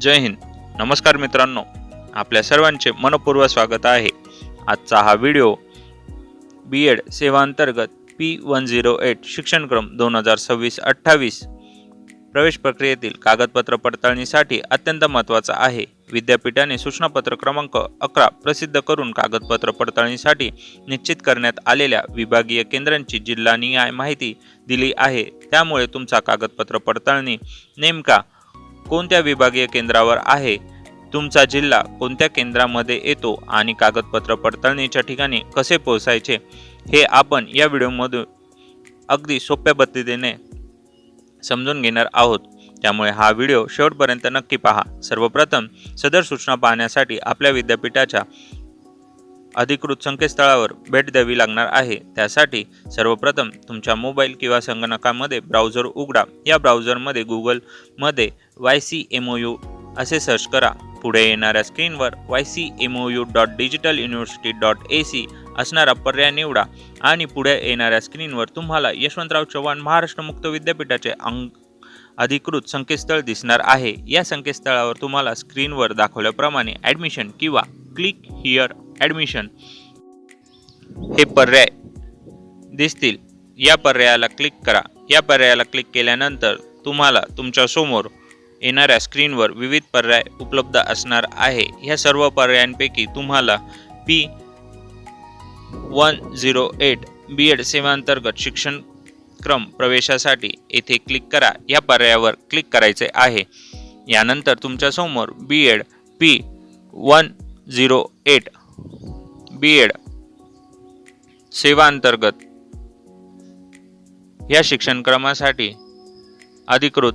जय हिंद. नमस्कार मित्रांनो, आपल्या सर्वांचे मनपूर्वक स्वागत आहे. आजचा हा व्हिडिओ बी.एड सेवांतर्गत P108 शिक्षणक्रम 2026-28 प्रवेश प्रक्रियेतील कागदपत्र पडताळणीसाठी अत्यंत महत्त्वाचा आहे. विद्यापीठाने सूचनापत्र क्रमांक 11 प्रसिद्ध करून कागदपत्र पडताळणीसाठी निश्चित करण्यात आलेल्या विभागीय केंद्रांची जिल्हानिहाय माहिती दिली आहे. त्यामुळे तुमचा कागदपत्र पडताळणी नेमका कोणत्या विभागीय केंद्रावर आहे, तुमचा जिल्हा कोणत्या केंद्रामध्ये येतो आणि कागदपत्र पडताळणीच्या ठिकाणी कसे पोहोचायचे हे आपण या व्हिडिओमध्ये अगदी सोप्या पद्धतीने समजून घेणार आहोत. त्यामुळे हा व्हिडिओ शेवटपर्यंत नक्की पहा. सर्वप्रथम सदर सूचना पाहण्यासाठी आपल्या विद्यापीठाच्या अधिकृत संकेतस्थळावर भेट द्यावी लागणार आहे. त्यासाठी सर्वप्रथम तुमच्या मोबाईल किंवा संगणकामध्ये ब्राउझर उघडा. या ब्राउझरमध्ये गुगलमध्ये YCMOU असे सर्च करा. पुढे येणाऱ्या स्क्रीनवर ycmou.digitaluniversity.ac असणारा पर्याय निवडा आणि पुढे येणाऱ्या स्क्रीनवर तुम्हाला यशवंतराव चव्हाण महाराष्ट्र मुक्त विद्यापीठाचे अधिकृत संकेतस्थळ दिसणार आहे. या संकेतस्थळावर तुम्हाला स्क्रीनवर दाखवल्याप्रमाणे ॲडमिशन किंवा क्लिक हिअर ॲडमिशन हे पर्याय दिसतील. या पर्यायाला क्लिक करा. या पर्यायाला क्लिक केल्यानंतर तुम्हाला तुमच्या समोर येणाऱ्या स्क्रीनवर विविध पर्याय उपलब्ध असणार आहे. ह्या सर्व पर्यायांपैकी तुम्हाला P108 B.एड सेवांतर्गत शिक्षणक्रम प्रवेशासाठी येथे क्लिक करा. या पर्यायावर क्लिक करायचे आहे. यानंतर तुमच्या समोर B.एड P108 B.एड सेवांतर्गत या शिक्षणक्रमासाठी अधिकृत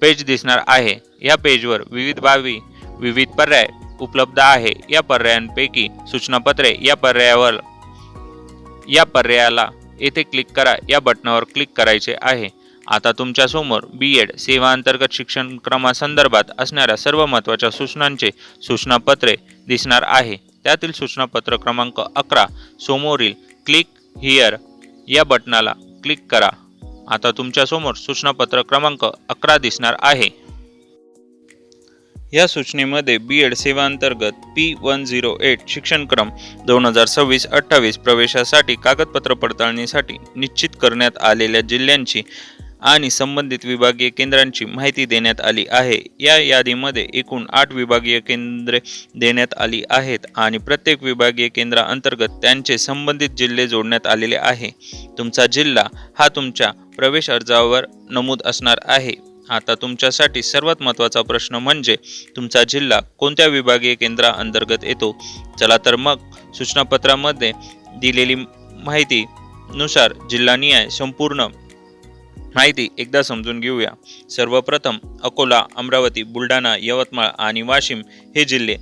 पेज दिसणार आहे. या पेजवर विविध पर्याय उपलब्ध आहे. या पर्यायांपैकी सूचनापत्रे या पर्यायाला येथे क्लिक करा. या बटनावर क्लिक करायचे आहे. आता तुमच्या समोर B.एड सेवांतर्गत शिक्षणक्रमासंदर्भात असणाऱ्या सर्व महत्त्वाच्या सूचनांचे सूचनापत्रे दिसणार आहे. त्यातील सूचनापत्र क्रमांक 11 समोरील क्लिक हिअर या बटनाला क्लिक करा. आता तुमच्या समोर सूचनापत्र क्रमांक 11 दिसणार आहे. या सूचनेमध्ये B.एड सेवांतर्गत P108 शिक्षणक्रम 2026-28 प्रवेशासाठी कागदपत्र पडताळणीसाठी निश्चित करण्यात आलेल्या जिल्ह्यांची आणि संबंधित विभागीय केंद्रांची माहिती देण्यात आली आहे. या यादीमध्ये एकूण 8 विभागीय केंद्रे देण्यात आली आहेत आणि प्रत्येक विभागीय केंद्राअंतर्गत त्यांचे संबंधित जिल्हे जोडण्यात आलेले आहे. तुमचा जिल्हा हा तुमच्या प्रवेश अर्जावर नमूद असणार आहे. आता तुमच्यासाठी सर्वात महत्त्वाचा प्रश्न म्हणजे तुमचा जिल्हा कोणत्या विभागीय केंद्राअंतर्गत येतो. चला तर मग सूचनापत्रामध्ये दिलेली माहिती नुसार जिल्हानिहाय संपूर्ण माहिती एकदा समजून घेऊया. सर्वप्रथम अकोला, अमरावती, बुलढाणा, यवतमाळ आणि वाशिम हे जिल्हे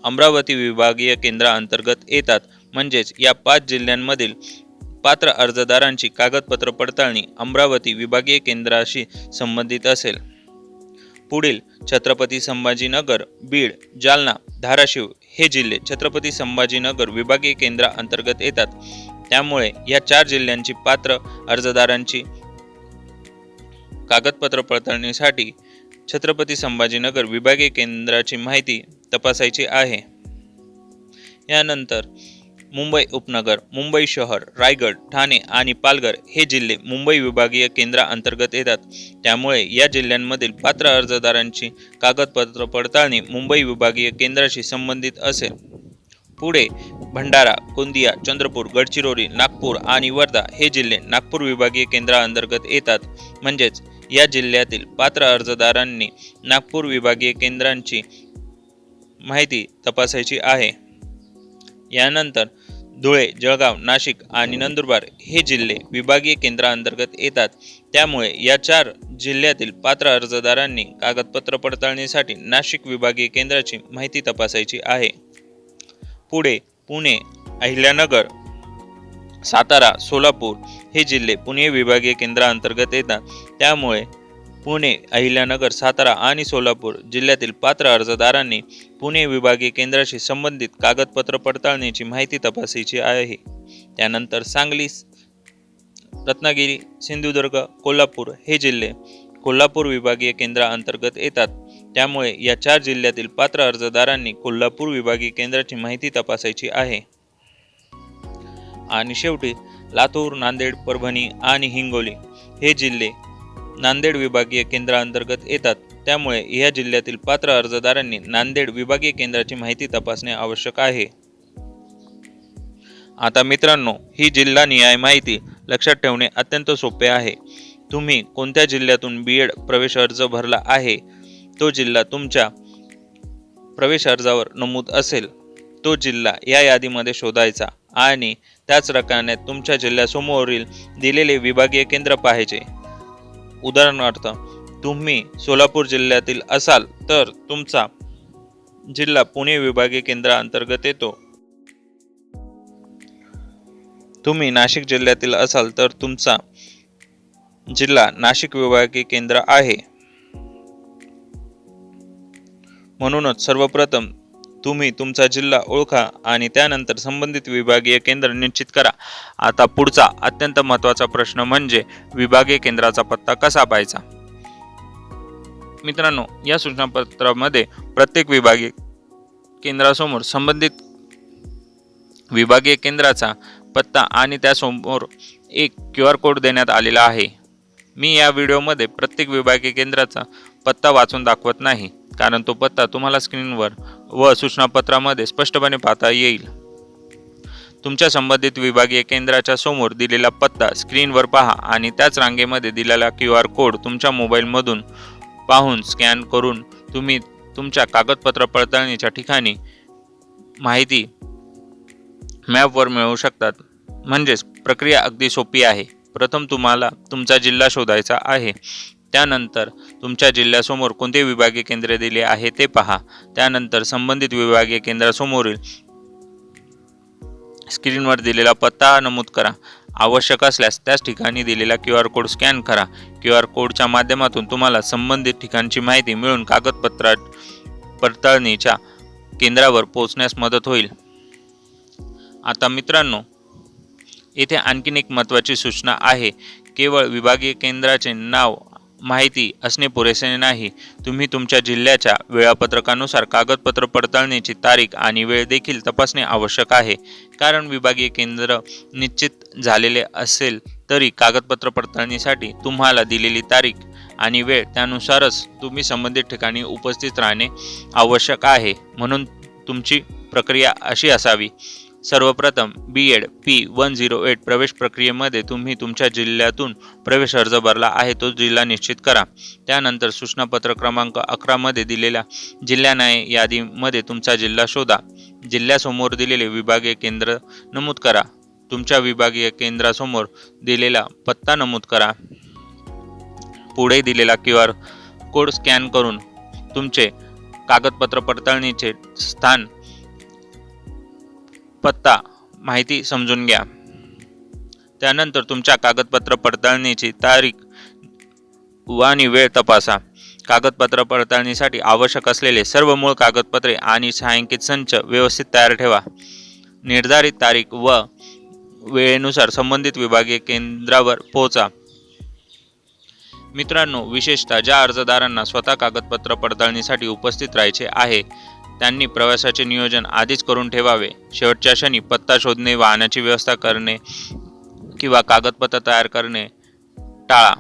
अमरावती विभागीय केंद्राअंतर्गत येतात. म्हणजेच या 5 जिल्ह्यांमधील पात्र अर्जदारांची कागदपत्र पडताळणी अमरावती विभागीय केंद्राशी संबंधित असेल. पुढील छत्रपती संभाजीनगर, बीड, जालना, धाराशिव हे जिल्हे छत्रपती संभाजीनगर विभागीय केंद्राअंतर्गत येतात. त्यामुळे या 4 जिल्ह्यांची पात्र अर्जदारांची कागदपत्र पडताळणीसाठी छत्रपती संभाजीनगर विभागीय केंद्राची माहिती तपासायची आहे. यानंतर मुंबई उपनगर, मुंबई शहर, रायगड, ठाणे आणि पालघर हे जिल्हे मुंबई विभागीय केंद्राअंतर्गत येतात. त्यामुळे या जिल्ह्यांमधील पात्र अर्जदारांची कागदपत्र पडताळणी मुंबई विभागीय केंद्राशी संबंधित असेल. पुढे भंडारा, गोंदिया, चंद्रपूर, गडचिरोली, नागपूर आणि वर्धा हे जिल्हे नागपूर विभागीय केंद्राअंतर्गत येतात. म्हणजेच या जिल्ह्यातील पात्र अर्जदारांनी नागपूर विभागीय केंद्रांची माहिती तपासायची आहे. यानंतर धुळे, जळगाव, नाशिक आणि नंदुरबार हे जिल्हे विभागीय केंद्राअंतर्गत येतात. त्यामुळे या 4 जिल्ह्यातील पात्र अर्जदारांनी कागदपत्र पडताळणीसाठी नाशिक विभागीय केंद्राची माहिती तपासायची आहे. पुढे पुणे, अहिल्यानगर, सातारा, सोलापूर हे जिल्हे पुणे विभागीय केंद्राअंतर्गत येतात. त्यामुळे पुणे, अहिल्यानगर, सातारा आणि सोलापूर जिल्ह्यातील पात्र अर्जदारांनी पुणे विभागीय केंद्राशी संबंधित कागदपत्र पडताळणीची माहिती तपासायची आहे. त्यानंतर सांगली, रत्नागिरी, सिंधुदुर्ग, कोल्हापूर हे जिल्हे कोल्हापूर विभागीय केंद्राअंतर्गत येतात. त्यामुळे या 4 जिल्ह्यातील पात्र अर्जदारांनी कोल्हापूर विभागीय केंद्राची माहिती तपासायची आहे. आणि शेवटी लातूर, नांदेड, परभणी आणि हिंगोली हे जिल्हे नांदेड विभागीय केंद्राअंतर्गत येतात. त्यामुळे या जिल्ह्यातील पात्र अर्जदारांनी नांदेड विभागीय केंद्राची माहिती तपासणे आवश्यक आहे. आता मित्रांनो, ही जिल्हानिहाय माहिती लक्षात ठेवणे अत्यंत सोपे आहे. तुम्ही कोणत्या जिल्ह्यातून B.Ed प्रवेश अर्ज भरला आहे, तो जिल्हा तुमच्या प्रवेश अर्जावर नमूद असेल तो जिल्हा या यादीमध्ये शोधायचा आणि त्याच रकान्यात तुमच्या जिल्ह्यासमोरील दिलेले विभागीय केंद्र पाहायचे. उदाहरणार्थ, तुम्ही सोलापूर जिल्ह्यातील असाल तर तुमचा जिल्हा पुणे विभागीय केंद्राअंतर्गत येतो. तुम्ही नाशिक जिल्ह्यातील असाल तर तुमचा जिल्हा नाशिक विभागीय केंद्र आहे. म्हणूनच सर्वप्रथम तुम्ही तुमचा जिल्हा ओळखा आणि त्यानंतर संबंधित विभागीय केंद्र निश्चित करा. आता पुढचा अत्यंत महत्त्वाचा प्रश्न म्हणजे विभागीय केंद्राचा पत्ता कसा पाहायचा. मित्रांनो, या सूचनापत्रामध्ये प्रत्येक विभागीय केंद्रासमोर संबंधित विभागीय केंद्राचा पत्ता आणि त्यासमोर एक QR कोड देण्यात आलेला आहे. मी या व्हिडिओमध्ये प्रत्येक विभागीय केंद्राचा पत्ता वाचून दाखवत नाही, कारण तो पत्ता तुम्हाला स्क्रीनवर व सूचनापत्रामध्ये स्पष्टपणे पाहता येईल. तुमच्या संबंधित विभागीय केंद्राच्या समोर दिलेला पत्ता स्क्रीनवर पहा आणि त्याच रांगेमध्ये दिलेला QR कोड तुमच्या मोबाईलमधून पाहून स्कॅन करून तुम्ही तुमच्या कागदपत्र पडताळणीच्या ठिकाणी माहिती मॅपवर मिळवू शकतात. म्हणजेच प्रक्रिया अगदी सोपी आहे. प्रथम तुम्हाला तुमचा जिल्हा शोधायचा आहे. त्यानंतर तुमच्या जिल्ह्यासमोर कोणते विभागीय केंद्र दिले आहे ते पहा. त्यानंतर संबंधित विभागीय केंद्रासमोरील स्क्रीनवर दिलेला पत्ता नमूद करा. आवश्यक असल्यास त्याच ठिकाणी दिलेला QR कोड स्कॅन करा. QR कोडच्या माध्यमातून तुम्हाला संबंधित ठिकाणची माहिती मिळून कागदपत्र पडताळणीच्या केंद्रावर पोहोचण्यास मदत होईल. आता मित्रांनो, येथे आणखीन एक महत्त्वाची सूचना आहे. केवळ विभागीय केंद्राचे नाव माहिती असणे पुरेसे नाही. तुम्ही तुमच्या जिल्ह्याच्या वेळापत्रकानुसार कागदपत्र पडताळणीची तारीख आणि वेळ देखील तपासणे आवश्यक आहे. कारण विभागीय केंद्र निश्चित झालेले असेल तरी कागदपत्र पडताळणीसाठी तुम्हाला दिलेली तारीख आणि वेळ त्यानुसारच तुम्ही संबंधित ठिकाणी उपस्थित राहणे आवश्यक आहे. म्हणून तुमची प्रक्रिया अशी असावी. सर्वप्रथम B.Ed P108 प्रवेश प्रक्रियेमध्ये तुम्ही तुमच्या जिल्ह्यातून प्रवेश अर्ज भरला आहे तो जिल्हा निश्चित करा. त्यानंतर सूचनापत्र क्रमांक 11 मध्ये दिलेल्या जिल्ह्यान्याय यादीमध्ये तुमचा जिल्हा शोधा. जिल्ह्यासमोर दिलेले विभागीय केंद्र नमूद करा. तुमच्या विभागीय केंद्रासमोर दिलेला पत्ता नमूद करा. पुढे दिलेला QR कोड स्कॅन करून तुमचे कागदपत्र पडताळणीचे स्थान, पत्ता माहिती समजून घ्या. त्यानंतर तुमच्या कागदपत्र पडताळणीची तारीख आणि वेळ तपासा. कागदपत्र पडताळणीसाठी आवश्यक असलेले सर्व मूळ कागदपत्रे आणि छायांकित संच व्यवस्थित तयार ठेवा. निर्धारित तारीख व वेळेनुसार संबंधित विभागीय केंद्रावर पोहोचा. मित्रांनो, विशेषतः ज्या अर्जदारांना स्वतः कागदपत्र पडताळणीसाठी उपस्थित राहायचे आहे त्यांनी प्रवासाचे नियोजन आधीच करून ठेवावे. शेवटच्या क्षणी पत्ता शोधणे, वाहनाची व्यवस्था करणे किंवा कागदपत्र तयार करणे टाळा.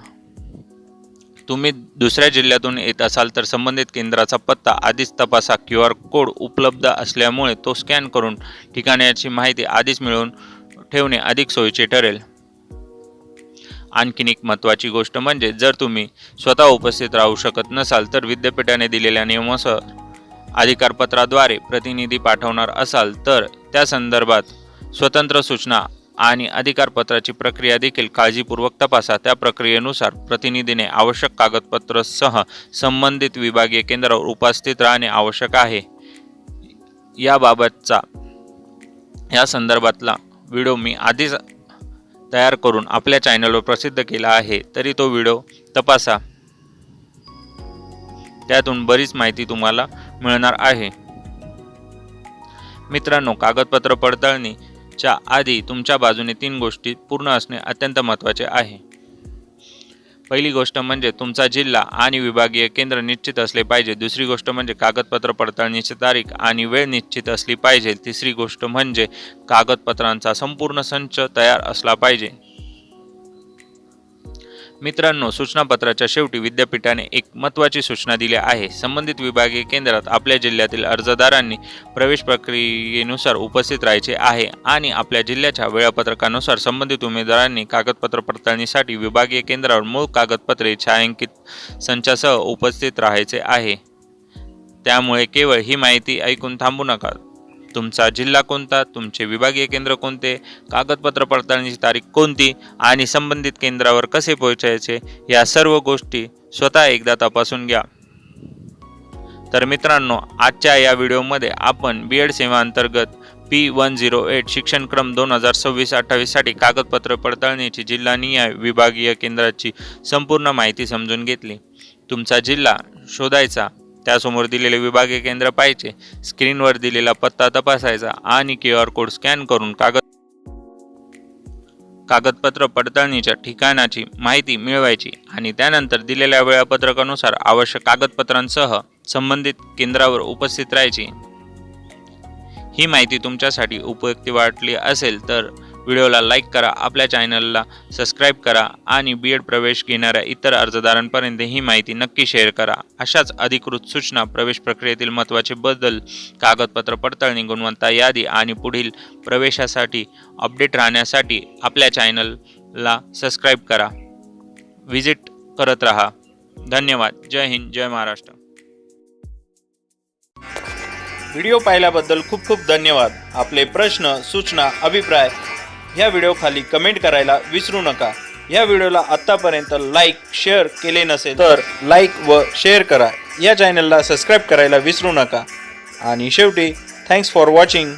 तुम्ही दुसऱ्या जिल्ह्यातून येत असाल तर संबंधित केंद्राचा पत्ता आधीच तपासा. QR कोड उपलब्ध असल्यामुळे तो स्कॅन करून ठिकाणाची माहिती आधीच मिळवून ठेवणे अधिक सोयीचे ठरेल. आणखीन एक महत्त्वाची गोष्ट म्हणजे जर तुम्ही स्वतः उपस्थित राहू शकत नसाल तर विद्यापीठाने दिलेल्या नियमानुसार अधिकारपत्राद्वारे प्रतिनिधी पाठवणार असाल तर त्या संदर्भात स्वतंत्र सूचना आणि अधिकारपत्राची प्रक्रिया देखील काळजीपूर्वक तपासा. त्या प्रक्रियेनुसार प्रतिनिधीने आवश्यक कागदपत्रासह संबंधित विभागीय केंद्रावर उपस्थित राहणे आवश्यक आहे. याबाबतचा या संदर्भातला व्हिडिओ मी आधीच तयार करून आपल्या चॅनलवर प्रसिद्ध केला आहे, तरी तो व्हिडिओ तपासा. त्यातून बरीच माहिती तुम्हाला मिळणार आहे. मित्रांनो, कागदपत्र पडताळणीच्या आधी तुमच्या बाजूने 3 गोष्टी पूर्ण असणे अत्यंत महत्त्वाचे आहे. पहिली गोष्ट म्हणजे तुमचा जिल्हा आणि विभागीय केंद्र निश्चित असले पाहिजे. दुसरी गोष्ट म्हणजे कागदपत्र पडताळणीची तारीख आणि वेळ निश्चित असली पाहिजे. तिसरी गोष्ट म्हणजे कागदपत्रांचा संपूर्ण संच तयार असला पाहिजे. मित्रांनो, सूचनापत्राच्या शेवटी विद्यापीठाने एक महत्त्वाची सूचना दिली आहे. संबंधित विभागीय केंद्रात आपल्या जिल्ह्यातील अर्जदारांनी प्रवेश प्रक्रियेनुसार उपस्थित राहायचे आहे आणि आपल्या जिल्ह्याच्या वेळापत्रकानुसार संबंधित उमेदवारांनी कागदपत्र पडताळणीसाठी विभागीय केंद्रावर मूळ कागदपत्रे छायांकित संचासह उपस्थित राहायचे आहे. त्यामुळे केवळ ही माहिती ऐकून थांबू नका. तुमचा जिल्हा कोणता, तुमचे विभागीय केंद्र कोणते, कागदपत्र पडताळणीची तारीख कोणती आणि संबंधित केंद्रावर कसे पोहोचायचे या सर्व गोष्टी स्वतः एकदा तपासून घ्या. तर मित्रांनो, आजच्या या व्हिडिओमध्ये आपण बीएड सेवा अंतर्गत P108 शिक्षणक्रम 2026-28 साठी कागदपत्र पडताळणीची जिल्हानिहाय विभागीय केंद्राची संपूर्ण माहिती समजून घेतली. तुमचा जिल्हा शोधायचा, त्यासमोर दिलेले विभागीय केंद्र पाहायचे, स्क्रीनवर दिलेला पत्ता तपासायचा आणि QR कोड स्कॅन करून कागदपत्र पडताळणीच्या ठिकाणाची माहिती मिळवायची आणि त्यानंतर दिलेल्या वेळापत्रकानुसार आवश्यक कागदपत्रांसह संबंधित केंद्रावर उपस्थित राहायची. ही माहिती तुमच्यासाठी उपयुक्त वाटली असेल तर व्हिडिओला लाईक करा, आपल्या चॅनलला सबस्क्राईब करा आणि बीएड प्रवेश घेणाऱ्या इतर अर्जदारांपर्यंत ही माहिती नक्की शेअर करा. अशाच अधिकृत सूचना, प्रवेश प्रक्रियेतील महत्त्वाचे बदल, कागदपत्र पडताळणी, गुणवत्ता यादी आणि पुढील प्रवेशासाठी अपडेट राहण्यासाठी आपल्या चॅनलला सबस्क्राईब करा. व्हिजिट करत रहा. धन्यवाद. जय हिंद, जय महाराष्ट्र. व्हिडिओ पाहिल्याबद्दल खूप खूप धन्यवाद. आपले प्रश्न, सूचना, अभिप्राय ह्या व्हिडिओ खाली कमेंट करायला विसरू नका. ह्या व्हिडिओला आत्तापर्यंत लाईक, शेअर केले नसेल तर लाईक व शेअर करा. या चॅनलला सबस्क्राईब करायला विसरू नका. आणि शेवटी थँक्स फॉर वॉचिंग.